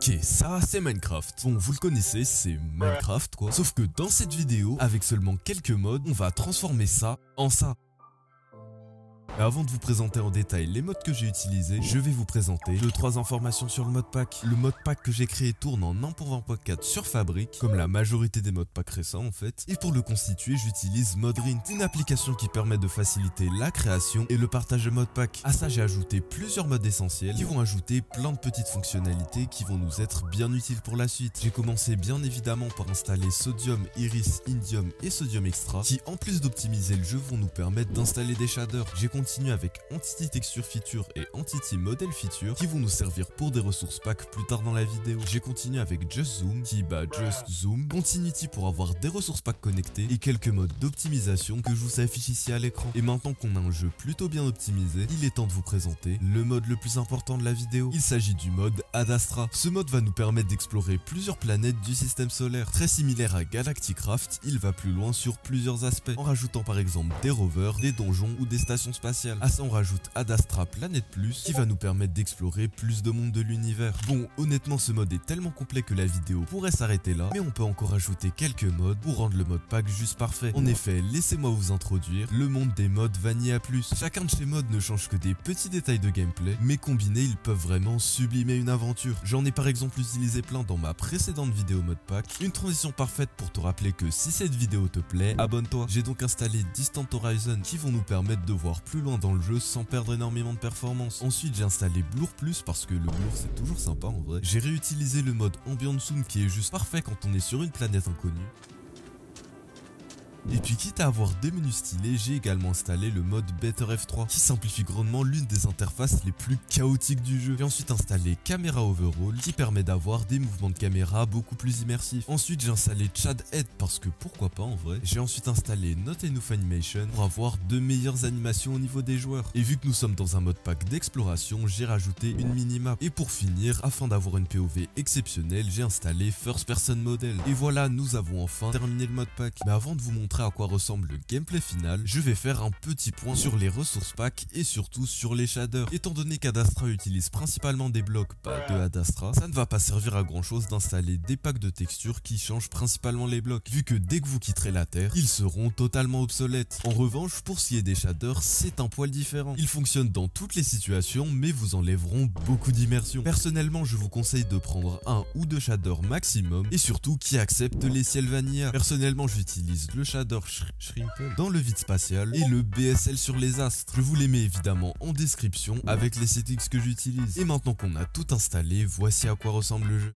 Ok, ça c'est Minecraft. Bon, vous le connaissez, c'est Minecraft quoi. Sauf que dans cette vidéo, avec seulement quelques modes, on va transformer ça en ça. Mais avant de vous présenter en détail les modes que j'ai utilisés, je vais vous présenter 2-3 informations sur le modpack. Le modpack que j'ai créé tourne en 1.20.4 sur Fabric, comme la majorité des modpacks récents en fait. Et pour le constituer, j'utilise Modrint, une application qui permet de faciliter la création et le partage de modpack. À ça, j'ai ajouté plusieurs modes essentiels qui vont ajouter plein de petites fonctionnalités qui vont nous être bien utiles pour la suite. J'ai commencé bien évidemment par installer Sodium, Iris, Indium et Sodium Extra, qui en plus d'optimiser le jeu vont nous permettre d'installer des shaders. J'ai continue avec Entity Texture Feature et Entity Model Feature qui vont nous servir pour des ressources pack plus tard dans la vidéo. J'ai continué avec Just Zoom qui Just Zoom, Continuity pour avoir des ressources pack connectées et quelques modes d'optimisation que je vous affiche ici à l'écran. Et maintenant qu'on a un jeu plutôt bien optimisé, il est temps de vous présenter le mode le plus important de la vidéo. Il s'agit du mode Ad Astra. Ce mode va nous permettre d'explorer plusieurs planètes du système solaire. Très similaire à Galacticraft, il va plus loin sur plusieurs aspects, en rajoutant par exemple des rovers, des donjons ou des stations spatiales. À ça on rajoute Ad Astra Planet Plus qui va nous permettre d'explorer plus de mondes de l'univers. Bon, honnêtement ce mode est tellement complet que la vidéo pourrait s'arrêter là, mais on peut encore ajouter quelques modes pour rendre le mode pack juste parfait. En effet, laissez-moi vous introduire le monde des modes Vanilla Plus. Chacun de ces modes ne change que des petits détails de gameplay, mais combinés ils peuvent vraiment sublimer une aventure. J'en ai par exemple utilisé plein dans ma précédente vidéo mode pack, une transition parfaite pour te rappeler que si cette vidéo te plaît, abonne-toi. J'ai donc installé Distant Horizon qui vont nous permettre de voir plus loin dans le jeu sans perdre énormément de performance. Ensuite j'ai installé Blur Plus parce que le blur c'est toujours sympa en vrai. J'ai réutilisé le mode Ambient Zoom qui est juste parfait quand on est sur une planète inconnue. Et puis quitte à avoir des menus stylés, j'ai également installé le mode Better F3 qui simplifie grandement l'une des interfaces les plus chaotiques du jeu. J'ai ensuite installé Camera Overall qui permet d'avoir des mouvements de caméra beaucoup plus immersifs. Ensuite j'ai installé Chad Head parce que pourquoi pas en vrai. J'ai ensuite installé Not Enough Animation pour avoir de meilleures animations au niveau des joueurs. Et vu que nous sommes dans un mode pack d'exploration, j'ai rajouté une minimap. Et pour finir, afin d'avoir une POV exceptionnelle, j'ai installé First Person Model. Et voilà, nous avons enfin terminé le mode pack. Mais avant de vous montrer à quoi ressemble le gameplay final, je vais faire un petit point sur les ressources pack et surtout sur les shaders. Étant donné qu'Ad Astra utilise principalement des blocs de Ad Astra, ça ne va pas servir à grand chose d'installer des packs de textures qui changent principalement les blocs, vu que dès que vous quitterez la Terre, ils seront totalement obsolètes. En revanche, pour ce qui est des shaders, c'est un poil différent. Ils fonctionnent dans toutes les situations, mais vous enlèveront beaucoup d'immersion. Personnellement, je vous conseille de prendre un ou deux shaders maximum et surtout qui acceptent les ciels vanilla. Personnellement, j'utilise le shader Shrimple dans le vide spatial et le BSL sur les astres. Je vous les mets évidemment en description avec les settings que j'utilise. Et maintenant qu'on a tout installé, voici à quoi ressemble le jeu.